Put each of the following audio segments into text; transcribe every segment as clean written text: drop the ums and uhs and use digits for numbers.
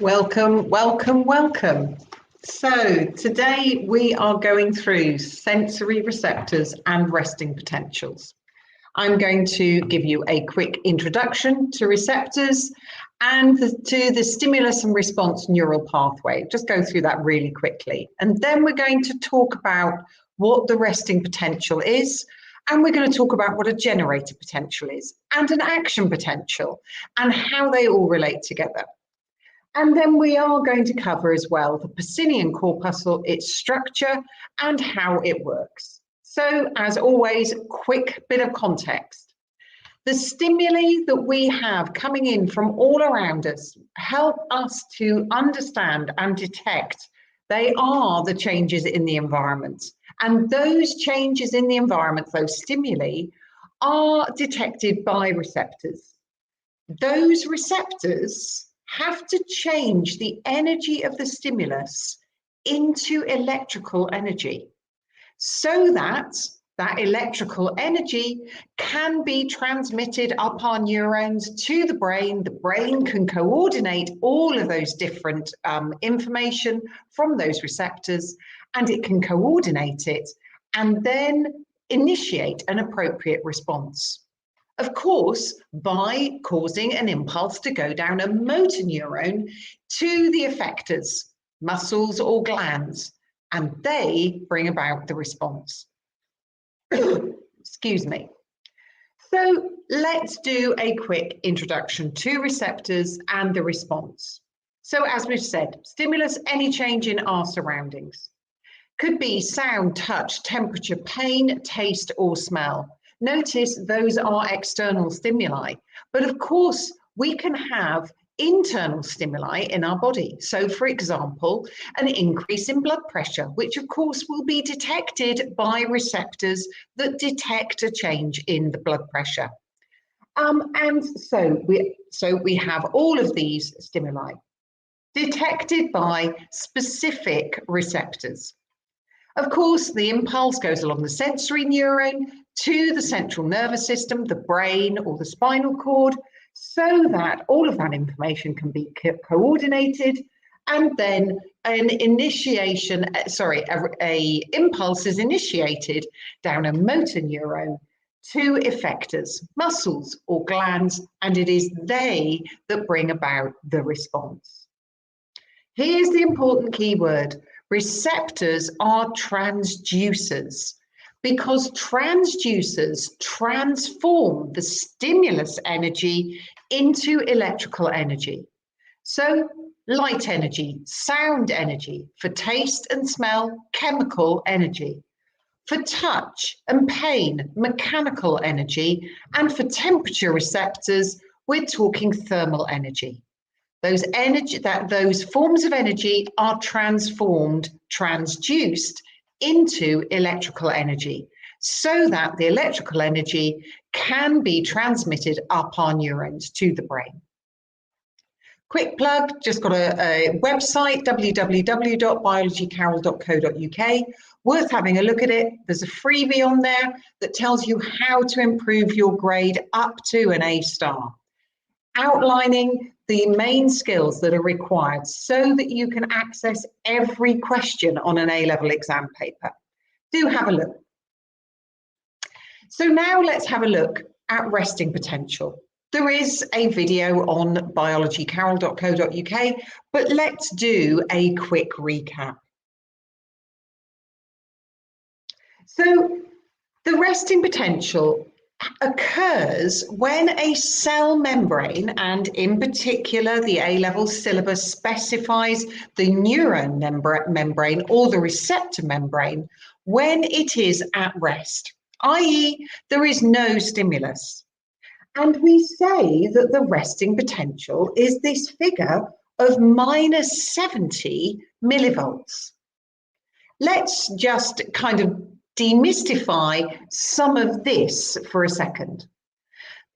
Welcome, welcome, welcome. So today we are going through sensory receptors and resting potentials. I'm going to give you a quick introduction to receptors and to the stimulus and response neural pathway. Just go through that really quickly. And then we're going to talk about what the resting potential is. And we're going to talk about what a generator potential is and an action potential and how they all relate together. And then we are going to cover as well the Pacinian Corpuscle, its structure and how it works. So as always, quick bit of context. The stimuli that we have coming in from all around us help us to understand and detect they are the changes in the environment. And those changes in the environment, those stimuli, are detected by receptors. Those receptors have to change the energy of the stimulus into electrical energy so that that electrical energy can be transmitted up our neurons to the brain. The brain can coordinate all of those different information from those receptors, and it can coordinate it and then initiate an appropriate response. Of course, by causing an impulse to go down a motor neuron to the effectors, muscles or glands, and they bring about the response. Excuse me. So let's do a quick introduction to receptors and the response. So as we've said, stimulus, any change in our surroundings. Could be sound, touch, temperature, pain, taste, or smell. Notice those are external stimuli, but of course we can have internal stimuli in our body. So for example, an increase in blood pressure, which of course will be detected by receptors that detect a change in the blood pressure. And so we have all of these stimuli detected by specific receptors. Of course, the impulse goes along the sensory neuron to the central nervous system, the brain or the spinal cord, so that all of that information can be coordinated, and then an impulse is initiated down a motor neuron to effectors, muscles or glands, and it is they that bring about the response. Here's the important keyword. Receptors are transducers because transducers transform the stimulus energy into electrical energy. So light energy, sound energy, for taste and smell, chemical energy. For touch and pain, mechanical energy, and for temperature receptors, we're talking thermal energy. Those forms of energy are transduced into electrical energy so that the electrical energy can be transmitted up our neurons to the brain. Quick plug, just got a website, www.biologycarol.co.uk. Worth having a look at it. There's a freebie on there that tells you how to improve your grade up to an A star, outlining the main skills that are required so that you can access every question on an A-level exam paper. Do have a look. So now let's have a look at resting potential. There is a video on biologycarol.co.uk, but let's do a quick recap. So the resting potential occurs when a cell membrane, and in particular the A-level syllabus specifies the neuron membrane or the receptor membrane, when it is at rest, i.e. there is no stimulus. And we say that the resting potential is this figure of -70 millivolts. Let's just kind of demystify some of this for a second.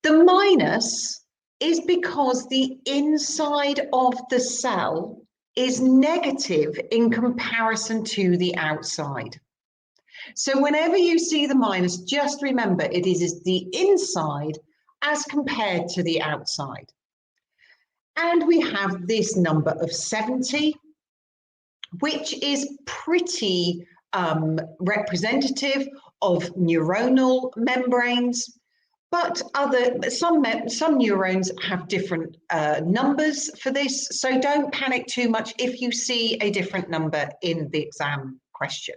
The minus is because the inside of the cell is negative in comparison to the outside. So whenever you see the minus, just remember it is the inside as compared to the outside. And we have this number of 70, which is pretty representative of neuronal membranes, but some neurons have different numbers for this, so don't panic too much if you see a different number in the exam question.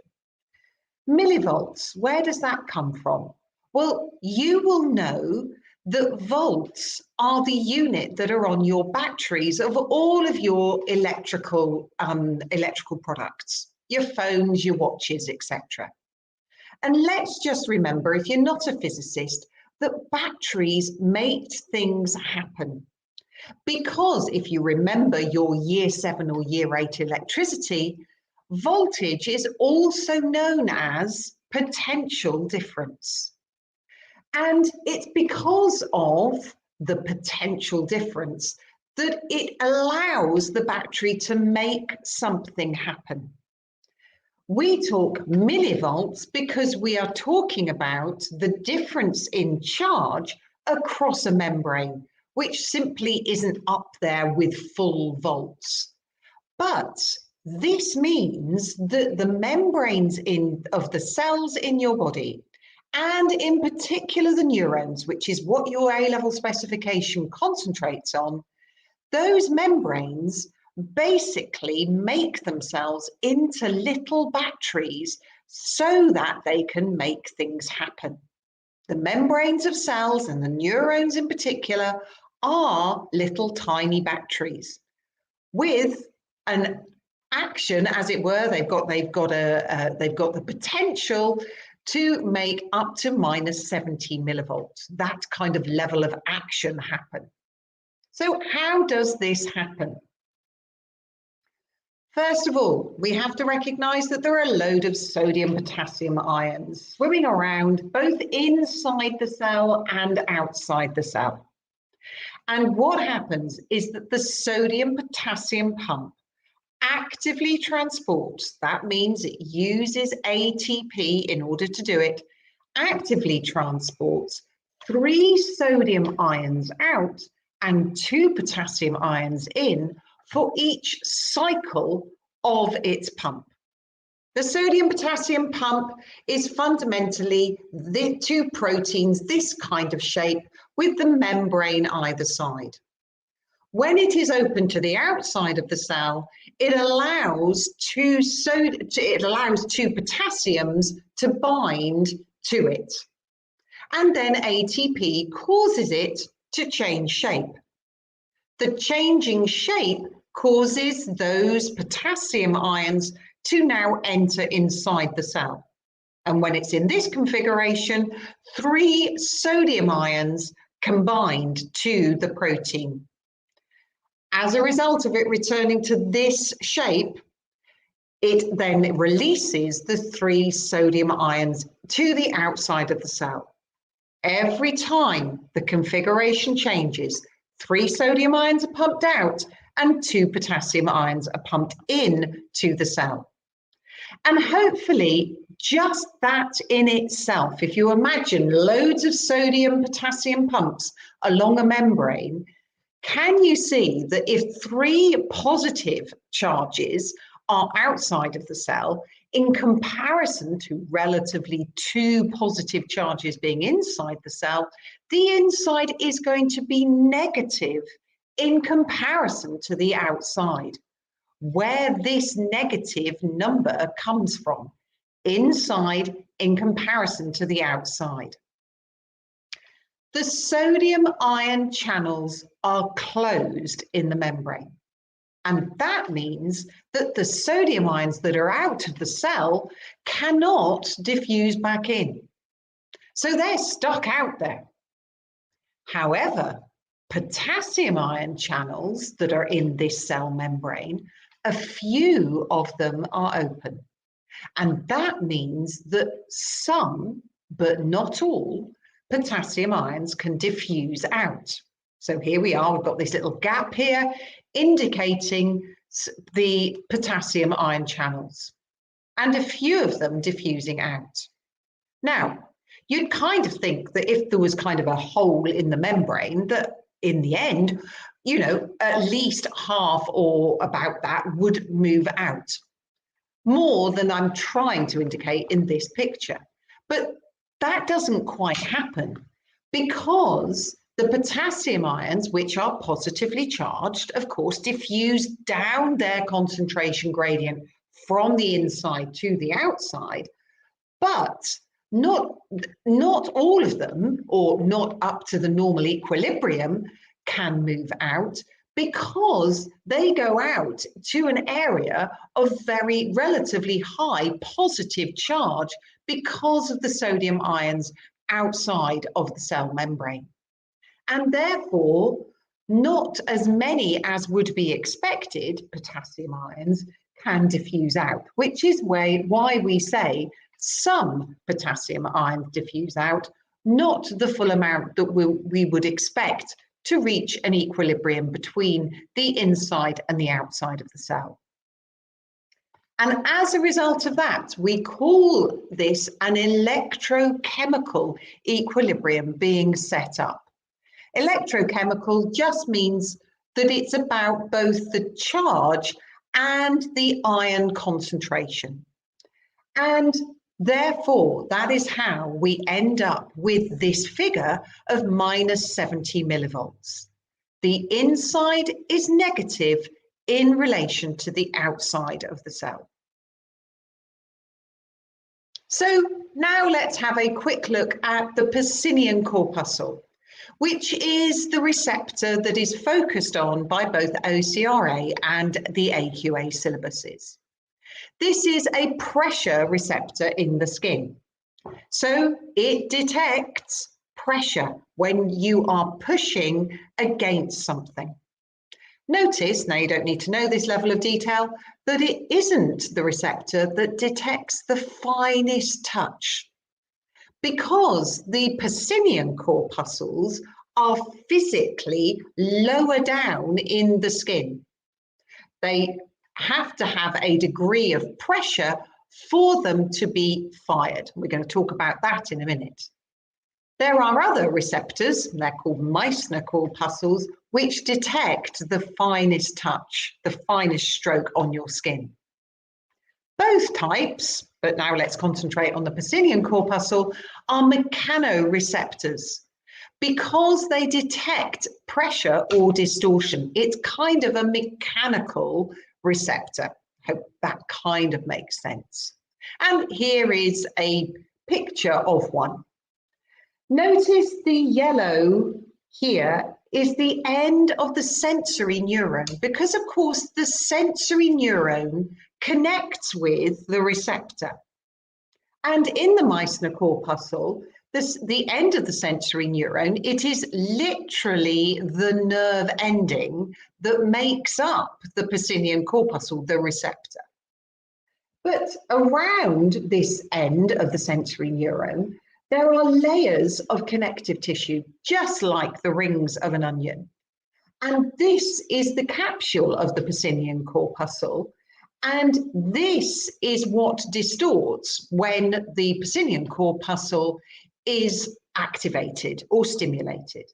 Millivolts, where does that come from? Well, you will know that volts are the unit that are on your batteries of all of your electrical products, your phones, your watches, etc. And let's just remember, if you're not a physicist, that batteries make things happen. Because if you remember your year 7 or year 8 electricity, voltage is also known as potential difference. And it's because of the potential difference that it allows the battery to make something happen. We talk millivolts because we are talking about the difference in charge across a membrane, which simply isn't up there with full volts. But this means that the membranes of the cells in your body, and in particular the neurons, which is what your A-level specification concentrates on, those membranes basically make themselves into little batteries so that they can make things happen. The membranes of cells and the neurons in particular are little tiny batteries with an action, as it were. They've got the potential to make up to minus 70 millivolts, that kind of level of action happen. So how does this happen? First of all, we have to recognize that there are a load of sodium potassium ions swimming around both inside the cell and outside the cell. And what happens is that the sodium potassium pump actively transports, that means it uses ATP in order to do it, actively transports 3 sodium ions out and 2 potassium ions in for each cycle of its pump. The sodium potassium pump is fundamentally the 2 proteins, this kind of shape, with the membrane either side. When it is open to the outside of the cell, it allows 2 potassiums to bind to it. And then ATP causes it to change shape. The changing shape causes those potassium ions to now enter inside the cell. And when it's in this configuration, 3 sodium ions combined to the protein. As a result of it returning to this shape, it then releases the 3 sodium ions to the outside of the cell. Every time the configuration changes, 3 sodium ions are pumped out and 2 potassium ions are pumped in to the cell. And hopefully just that in itself, if you imagine loads of sodium potassium pumps along a membrane, can you see that if 3 positive charges are outside of the cell in comparison to relatively 2 positive charges being inside the cell, the inside is going to be negative in comparison to the outside. Where this negative number comes from, inside in comparison to the outside. The sodium ion channels are closed in the membrane. And that means that the sodium ions that are out of the cell cannot diffuse back in. So they're stuck out there. However, potassium ion channels that are in this cell membrane, a few of them are open. And that means that some, but not all, potassium ions can diffuse out. So here we are, we've got this little gap here indicating the potassium ion channels and a few of them diffusing out. Now, you'd kind of think that if there was kind of a hole in the membrane, that in the end, you know, at least half or about that would move out, more than I'm trying to indicate in this picture. But that doesn't quite happen because the potassium ions, which are positively charged, of course, diffuse down their concentration gradient from the inside to the outside, but not all of them, or not up to the normal equilibrium, can move out, because they go out to an area of very relatively high positive charge because of the sodium ions outside of the cell membrane. And therefore, not as many as would be expected potassium ions can diffuse out, which is why we say some potassium ions diffuse out, not the full amount that we would expect to reach an equilibrium between the inside and the outside of the cell. And as a result of that, we call this an electrochemical equilibrium being set up. Electrochemical just means that it's about both the charge and the ion concentration. And therefore, that is how we end up with this figure of minus 70 millivolts. The inside is negative in relation to the outside of the cell. So now let's have a quick look at the Pacinian corpuscle, which is the receptor that is focused on by both OCRA and the AQA syllabuses. This is a pressure receptor in the skin. So it detects pressure when you are pushing against something. Notice, now you don't need to know this level of detail, that it isn't the receptor that detects the finest touch, because the Pacinian corpuscles are physically lower down in the skin. They have to have a degree of pressure for them to be fired. We're going to talk about that in a minute. There are other receptors, they're called Meissner corpuscles, which detect the finest touch, the finest stroke on your skin. Both types, but now let's concentrate on the Pacinian corpuscle, are mechanoreceptors because they detect pressure or distortion. It's kind of a mechanical receptor. I hope that kind of makes sense. And here is a picture of one. Notice the yellow here is the end of the sensory neuron, because of course the sensory neuron connects with the receptor. And in the Meissner corpuscle, the end of the sensory neuron, it is literally the nerve ending that makes up the Pacinian corpuscle, the receptor. But around this end of the sensory neuron, there are layers of connective tissue, just like the rings of an onion. And this is the capsule of the Pacinian corpuscle. And this is what distorts when the Pacinian corpuscle is activated or stimulated.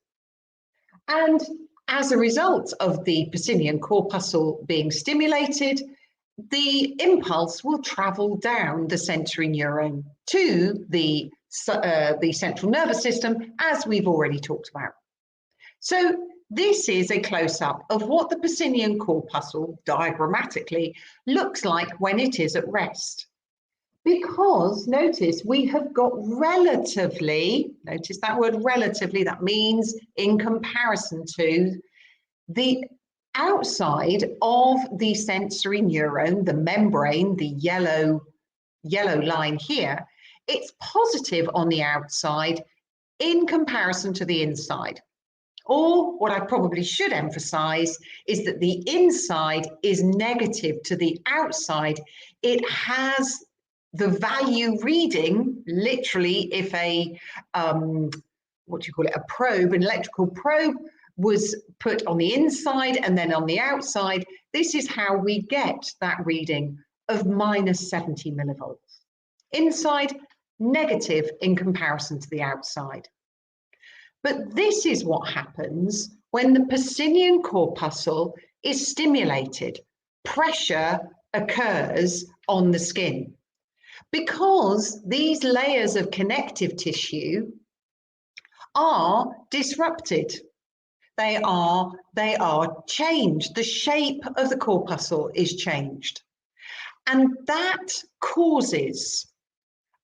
And as a result of the Pacinian corpuscle being stimulated, the impulse will travel down the sensory neuron to the central nervous system, as we've already talked about. So this is a close-up of what the Pacinian corpuscle diagrammatically looks like when it is at rest. Because notice we have got relatively, notice that word relatively, that means in comparison to the outside of the sensory neuron, the membrane, the yellow line here, it's positive on the outside in comparison to the inside. Or what I probably should emphasize is that the inside is negative to the outside. It has the value reading, literally, if a, an electrical probe was put on the inside and then on the outside, this is how we get that reading of minus 70 millivolts. Inside, negative in comparison to the outside. But this is what happens when the Pacinian corpuscle is stimulated. Pressure occurs on the skin. Because these layers of connective tissue are disrupted. They are changed. The shape of the corpuscle is changed. And that causes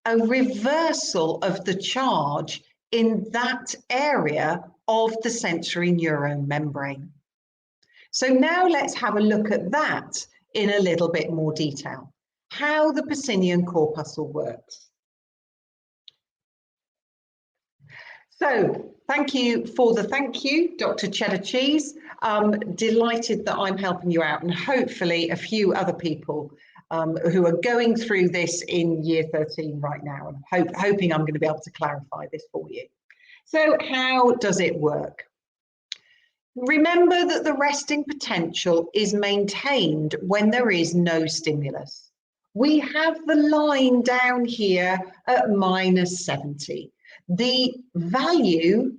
a reversal of the charge in that area of the sensory neuron membrane. So now let's have a look at that in a little bit more detail, how the Pacinian corpuscle works. So thank you for the thank you, Dr. Cheddar Cheese. Delighted that I'm helping you out, and hopefully a few other people who are going through this in year 13 right now, and hoping I'm going to be able to clarify this for you. So how does it work? Remember that the resting potential is maintained when there is no stimulus. We have the line down here at -70. The value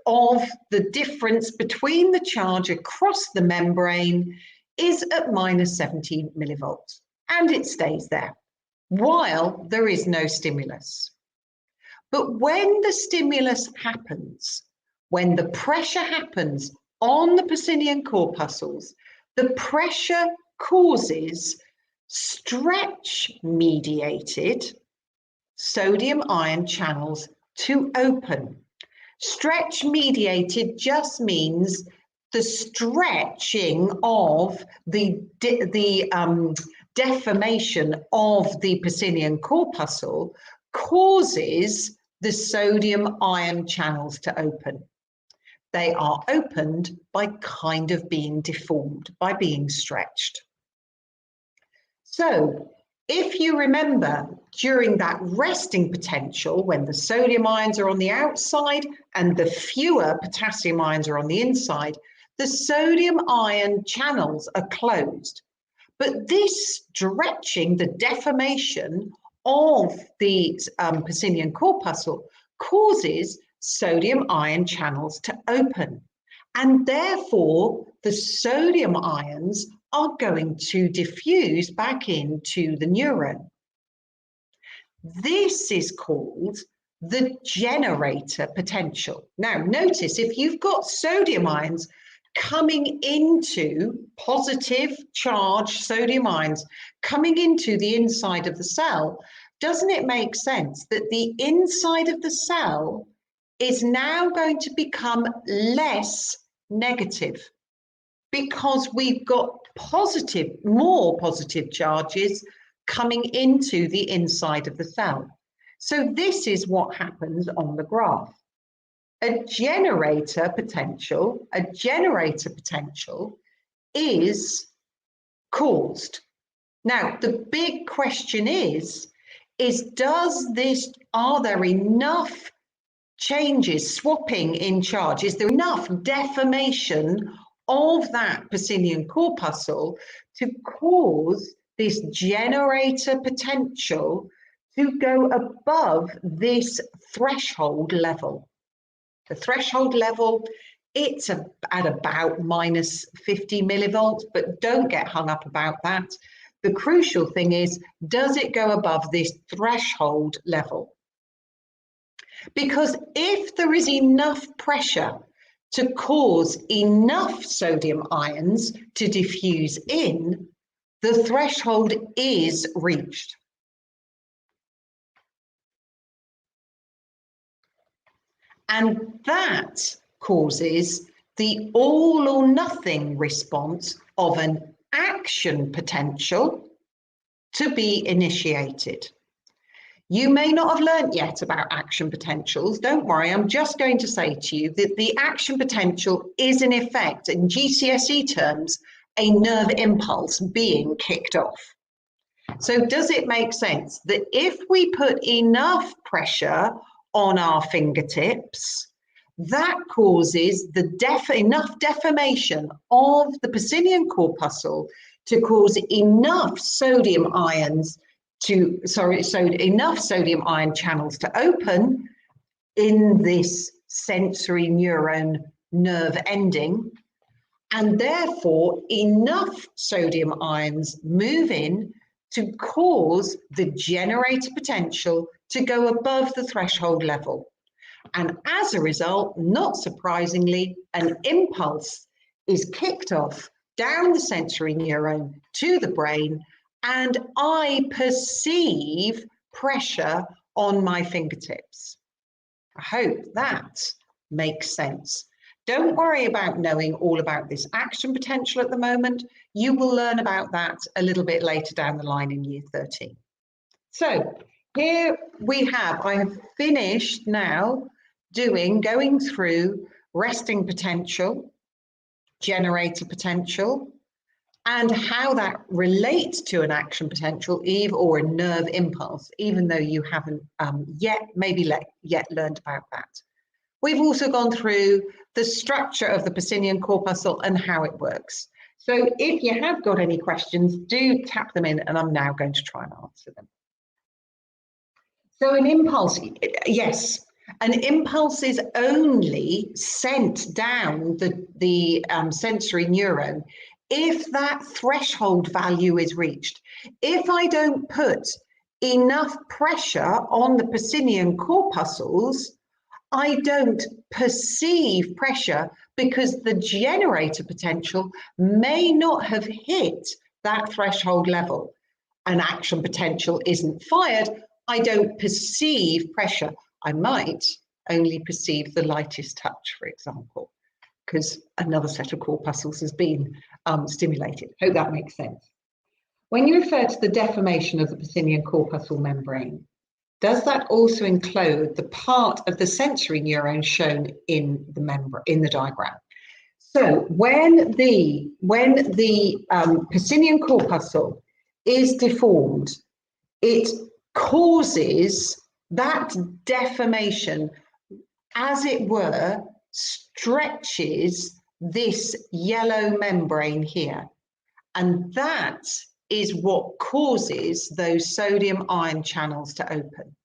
of the difference between the charge across the membrane is at -70 millivolts, and it stays there while there is no stimulus. But when the stimulus happens, when the pressure happens on the Pacinian corpuscles, the pressure causes stretch-mediated sodium ion channels to open. Stretch-mediated just means the stretching of the deformation of the Pacinian corpuscle causes the sodium ion channels to open. They are opened by kind of being deformed, by being stretched. So if you remember, during that resting potential, when the sodium ions are on the outside and the fewer potassium ions are on the inside, the sodium ion channels are closed. But this stretching, the deformation of the Pacinian corpuscle, causes sodium ion channels to open. And therefore, the sodium ions are going to diffuse back into the neuron. This is called the generator potential. Now, notice if you've got sodium ions coming into positive charge sodium ions coming into the inside of the cell, doesn't it make sense that the inside of the cell is now going to become less negative because we've got more positive charges coming into the inside of the cell. So this is what happens on the graph. A generator potential is caused. Now, the big question is are there enough changes, swapping in charge? Is there enough deformation of that Pacinian corpuscle to cause this generator potential to go above this threshold level? The threshold level, it's at about -50 millivolts, but don't get hung up about that. The crucial thing is, does it go above this threshold level? Because if there is enough pressure to cause enough sodium ions to diffuse in, the threshold is reached. And that causes the all or nothing response of an action potential to be initiated. You may not have learnt yet about action potentials. Don't worry, I'm just going to say to you that the action potential is in effect, in GCSE terms, a nerve impulse being kicked off. So does it make sense that if we put enough pressure on our fingertips, that causes enough deformation of the Pacinian corpuscle to cause enough sodium ions enough sodium ion channels to open in this sensory neuron nerve ending, and therefore enough sodium ions move in to cause the generator potential to go above the threshold level. And as a result, not surprisingly, an impulse is kicked off down the sensory neuron to the brain, and I perceive pressure on my fingertips. I hope that makes sense. Don't worry about knowing all about this action potential at the moment. You will learn about that a little bit later down the line in year 13. So here I have finished now going through resting potential, generator potential, and how that relates to an action potential, or a nerve impulse, even though you haven't yet learned about that. We've also gone through the structure of the Pacinian corpuscle and how it works. So if you have got any questions, do tap them in, and I'm now going to try and answer them. So an impulse, yes, an impulse is only sent down the sensory neuron if that threshold value is reached. If I don't put enough pressure on the Pacinian corpuscles, I don't perceive pressure because the generator potential may not have hit that threshold level. An action potential isn't fired. I don't perceive pressure. I might only perceive the lightest touch, for example, because another set of corpuscles has been stimulated. Hope that makes sense. When you refer to the deformation of the Pacinian corpuscle membrane, does that also include the part of the sensory neuron shown in the diagram? So when the Pacinian corpuscle is deformed, it causes that deformation, as it were, stretches this yellow membrane here. And that is what causes those sodium ion channels to open.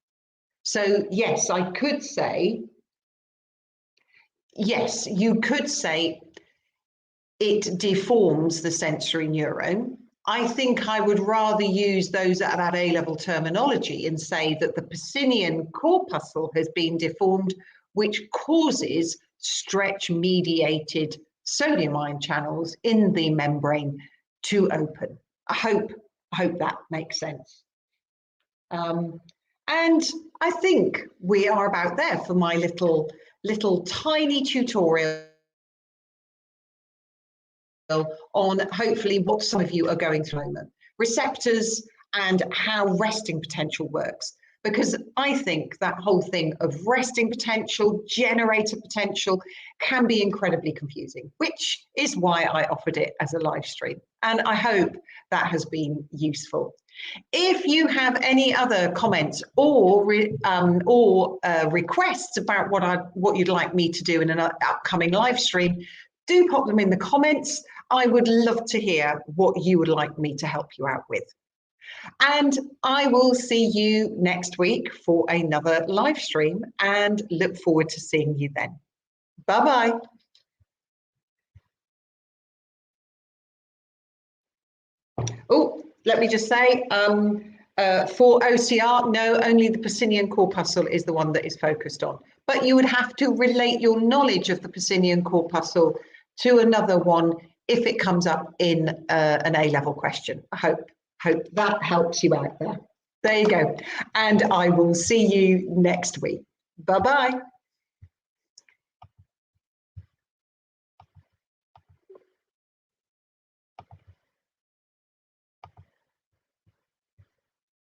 So yes, I could say, yes, you could say it deforms the sensory neuron. I think I would rather use that A-level terminology and say that the Pacinian corpuscle has been deformed, which causes stretch-mediated sodium ion channels in the membrane to open. I hope that makes sense. And I think we are about there for my little tiny tutorial on hopefully what some of you are going through at the moment. Receptors and how resting potential works. Because I think that whole thing of resting potential, generator potential can be incredibly confusing, which is why I offered it as a live stream. And I hope that has been useful. If you have any other comments or requests about what you'd like me to do in an upcoming live stream, do pop them in the comments. I would love to hear what you would like me to help you out with. And I will see you next week for another live stream and look forward to seeing you then. Bye-bye. Oh, let me just say, for OCR, no, only the Pacinian corpuscle is the one that is focused on. But you would have to relate your knowledge of the Pacinian corpuscle to another one if it comes up in an A-level question. I hope that helps you out there. There you go. And I will see you next week. Bye-bye.